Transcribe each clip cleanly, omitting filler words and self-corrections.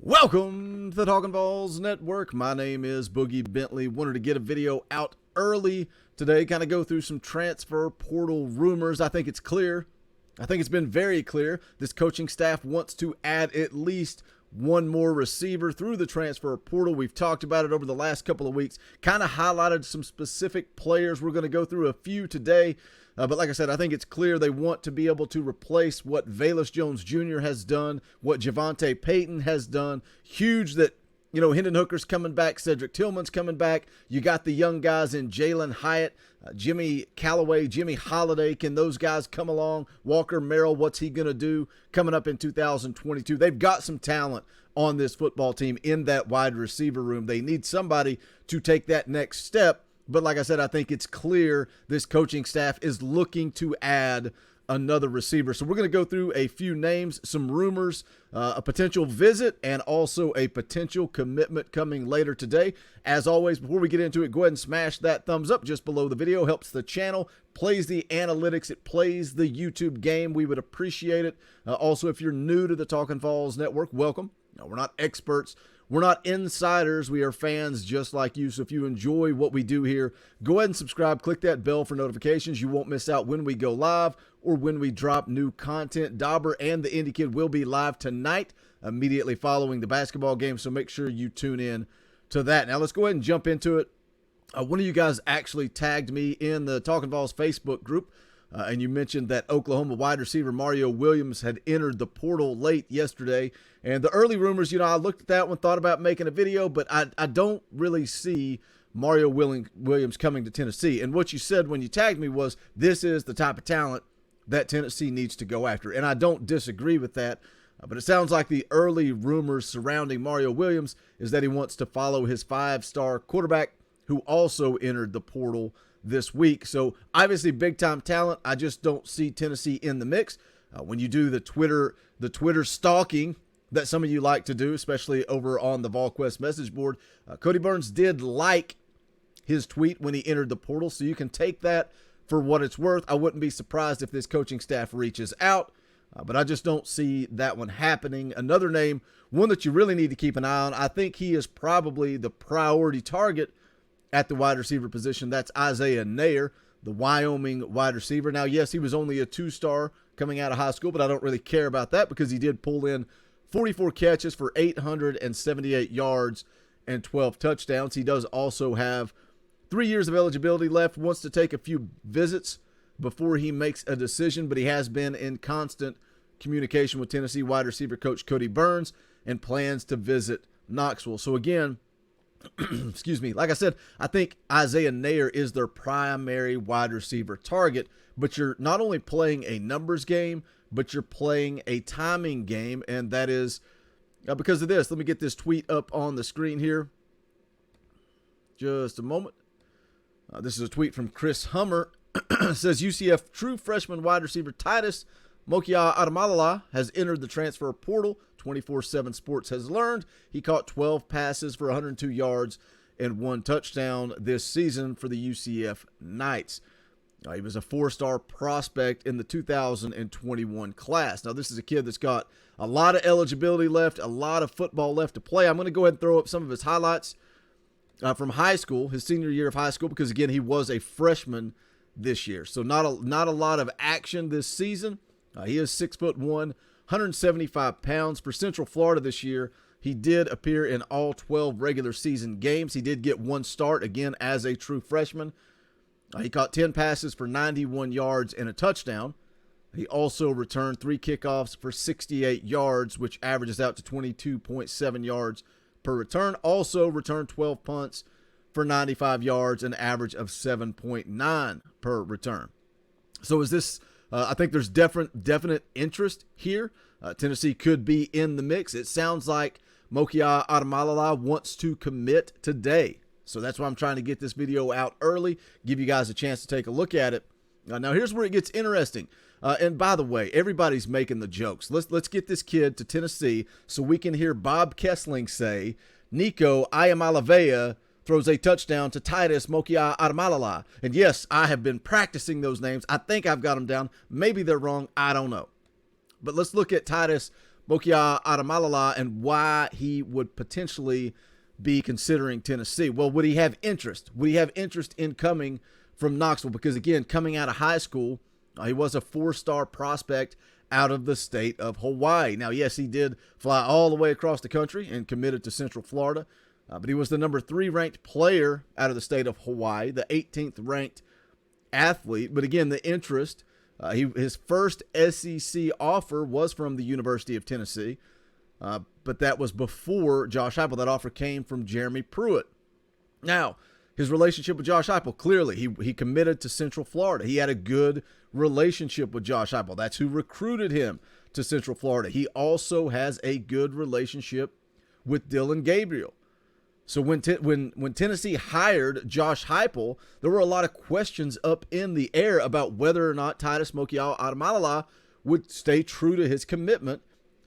Welcome to the Talkin VAWLS Network. My name is Boogie Bentley. Wanted to get a video out early today, kind of go through some transfer portal rumors. I think it's clear. I think it's been very clear. This coaching staff wants to add at least one more receiver through the transfer portal. We've talked about it over the last couple of weeks, kind of highlighted some specific players. We're going to go through a few today. But like I said, I think it's clear they want to be able to replace what VAWLS Jones Jr. has done, what Javonte Payton has done. Huge that, you know, Hendon Hooker's coming back, Cedric Tillman's coming back. You got the young guys in Jalen Hyatt, Jimmy Callaway, Jimmy Holiday. Can those guys come along? Walker Merrill, what's he going to do coming up in 2022? They've got some talent on this football team in that wide receiver room. They need somebody to take that next step. But like I said, I think it's clear this coaching staff is looking to add another receiver. So we're going to go through a few names, some rumors, a potential visit, and also a potential commitment coming later today. As always, before we get into it, go ahead and smash that thumbs up just below the video. Helps the channel, plays the analytics, it plays the YouTube game. We would appreciate it. Also, if you're new to the Talkin VAWLS Network, welcome. No, we're not experts. We're not insiders. We are fans just like you. So if you enjoy what we do here, go ahead and subscribe. Click that bell for notifications. You won't miss out when we go live or when we drop new content. Dauber and the Indie Kid will be live tonight, immediately following the basketball game. So make sure you tune in to that. Now let's go ahead and jump into it. One of you guys actually tagged me in the Talkin VAWLS Facebook group. And you mentioned that Oklahoma wide receiver Mario Williams had entered the portal late yesterday. And the early rumors, you know, I looked at that one, thought about making a video, but I don't really see Mario Williams coming to Tennessee. And what you said when you tagged me was, this is the type of talent that Tennessee needs to go after. And I don't disagree with that. But it sounds like the early rumors surrounding Mario Williams is that he wants to follow his five-star quarterback who also entered the portal this week. So obviously big time talent. I just don't see Tennessee in the mix. When you do the Twitter stalking that some of you like to do, especially over on the VolQuest message board, Cody Burns did like his tweet when he entered the portal. So you can take that for what it's worth. I wouldn't be surprised if this coaching staff reaches out, but I just don't see that one happening. Another name, one that you really need to keep an eye on. I think he is probably the priority target at the wide receiver position. That's Isaiah Neyor, the Wyoming wide receiver. Now, yes, he was only a two-star coming out of high school, but I don't really care about that because he did pull in 44 catches for 878 yards and 12 touchdowns. He does also have 3 years of eligibility left, wants to take a few visits before he makes a decision, but he has been in constant communication with Tennessee wide receiver coach Cody Burns and plans to visit Knoxville. So again, excuse me, like I said, I think Isaiah Neyor is their primary wide receiver target, but you're not only playing a numbers game, but you're playing a timing game, and that is because of this. Let me get this tweet up on the screen here. Just a moment. This is a tweet from Chris Hummer. It says, UCF true freshman wide receiver Titus Mokiao-Atimalala has entered the transfer portal. 24/7 Sports has learned he caught 12 passes for 102 yards and 1 touchdown this season for the UCF Knights. He was a 4-star prospect in the 2021 class. Now, this is a kid that's got a lot of eligibility left, a lot of football left to play. I'm going to go ahead and throw up some of his highlights from high school, his senior year of high school, because, again, he was a freshman this year. So not a lot of action this season. He is 6'1", 175 pounds. For Central Florida this year, he did appear in all 12 regular season games. He did get 1 start, again, as a true freshman. He caught 10 passes for 91 yards and a touchdown. He also returned 3 kickoffs for 68 yards, which averages out to 22.7 yards per return. Also returned 12 punts for 95 yards, an average of 7.9 per return. So is this, I think there's definite interest here. Tennessee could be in the mix. It sounds like Mokiao-Atimalala wants to commit today. So that's why I'm trying to get this video out early, give you guys a chance to take a look at it. Now here's where it gets interesting. And by the way, everybody's making the jokes. Let's get this kid to Tennessee so we can hear Bob Kessling say, Nico Iamaleava throws a touchdown to Titus Mokiao-Atimalala. And yes, I have been practicing those names. I think I've got them down. Maybe they're wrong. I don't know. But let's look at Titus Mokiao-Atimalala and why he would potentially be considering Tennessee. Well, would he have interest? Would he have interest in coming from Knoxville? Because again, coming out of high school, he was a 4-star prospect out of the state of Hawaii. Now, yes, he did fly all the way across the country and committed to Central Florida, but he was the number 3 ranked player out of the state of Hawaii, the 18th ranked athlete. But again, the interest, his first SEC offer was from the University of Tennessee, but that was before Josh Heupel. That offer came from Jeremy Pruitt. Now, his relationship with Josh Heupel, clearly, he committed to Central Florida. He had a good relationship with Josh Heupel. That's who recruited him to Central Florida. He also has a good relationship with Dillon Gabriel. So when Tennessee hired Josh Heupel, there were a lot of questions up in the air about whether or not Titus Mokiao-Atimalala would stay true to his commitment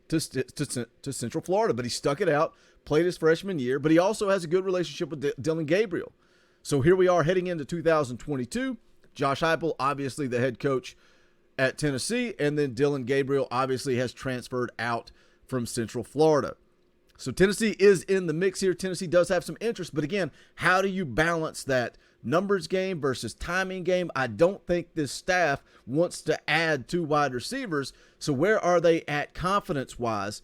to Central Florida. But he stuck it out, played his freshman year, but he also has a good relationship with Dillon Gabriel. So here we are heading into 2022. Josh Heupel, obviously the head coach at Tennessee, and then Dillon Gabriel obviously has transferred out from Central Florida. So Tennessee is in the mix here. Tennessee does have some interest, but again, how do you balance that numbers game versus timing game? I don't think this staff wants to add 2 wide receivers. So where are they at confidence-wise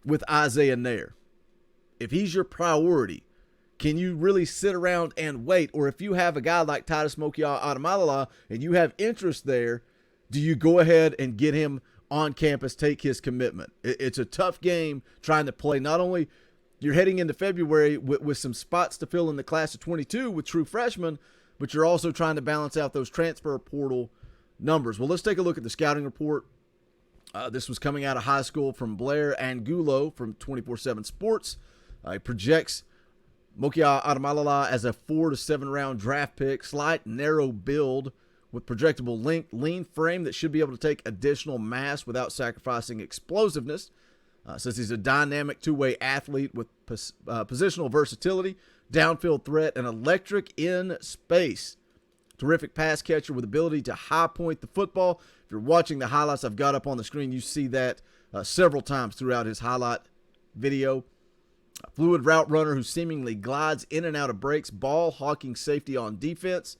with Isaiah Neyor? If he's your priority, can you really sit around and wait? Or if you have a guy like Titus Mokiao-Atimalala and you have interest there, do you go ahead and get him on campus, take his commitment? It's a tough game trying to play. Not only you're heading into February with some spots to fill in the class of 22 with true freshmen, but you're also trying to balance out those transfer portal numbers. Well, let's take a look at the scouting report. This was coming out of high school from Blair Angulo from 24/7 Sports. It projects Mokiao-Atimalala as a 4 to 7 round draft pick, slight narrow build with projectable length, lean frame that should be able to take additional mass without sacrificing explosiveness. Since he's a dynamic 2-way athlete with positional versatility, downfield threat, and electric in space. Terrific pass catcher with ability to high point the football. If you're watching the highlights I've got up on the screen, you see that several times throughout his highlight video. A fluid route runner who seemingly glides in and out of breaks, ball hawking safety on defense.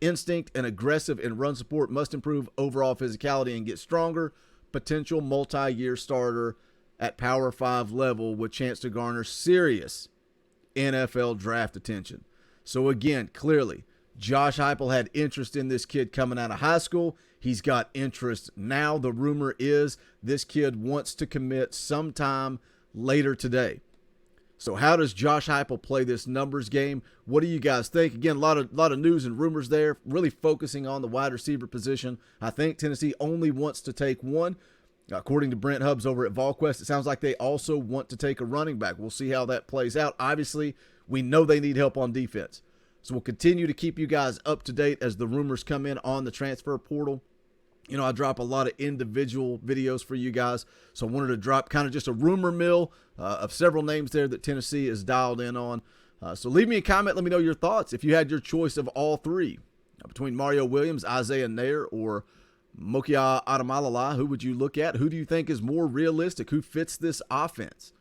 Instinct and aggressive in run support, must improve overall physicality and get stronger. Potential multi-year starter at Power 5 level with chance to garner serious NFL draft attention. So again, clearly, Josh Heupel had interest in this kid coming out of high school. He's got interest now. The rumor is this kid wants to commit sometime later today. So how does Josh Heupel play this numbers game? What do you guys think? Again, a lot of news and rumors there, really focusing on the wide receiver position. I think Tennessee only wants to take one. According to Brent Hubbs over at VAWLS, it sounds like they also want to take a running back. We'll see how that plays out. Obviously, we know they need help on defense. So we'll continue to keep you guys up to date as the rumors come in on the transfer portal. You know, I drop a lot of individual videos for you guys, so I wanted to drop kind of just a rumor mill of several names there that Tennessee is dialed in on. So leave me a comment. Let me know your thoughts. If you had your choice of all three, between Mario Williams, Isaiah Neyor, or Mokiao-Atimalala, who would you look at? Who do you think is more realistic? Who fits this offense?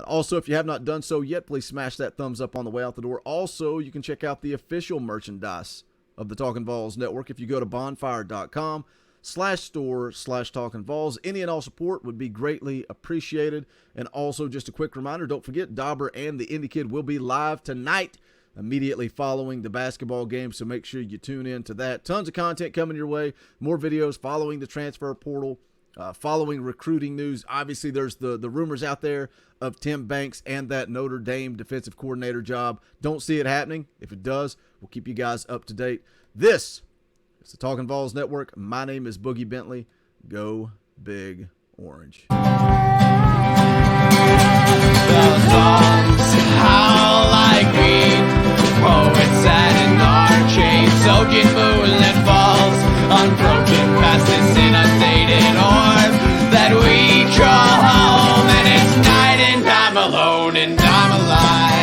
Also, if you have not done so yet, please smash that thumbs up on the way out the door. Also, you can check out the official merchandise of the Talkin VAWLS Network if you go to bonfire.com/store/Talkin VAWLS. Any and all support would be greatly appreciated. And also, just a quick reminder, don't forget, Dauber and the Indie Kid will be live tonight immediately following the basketball game, so make sure you tune in to that. Tons of content coming your way, more videos following the transfer portal, following recruiting news. Obviously, there's the rumors out there of Tim Banks and that Notre Dame defensive coordinator job. Don't see it happening. If it does, we'll keep you guys up to date. This is the Talkin VAWLS Network. My name is Boogie Bentley. Go Big Orange. The songs howl like me, poets sat in our chains, soaking moonlit falls, unbroken past this inundated orb that we draw home, and it's night and I'm alone and I'm alive.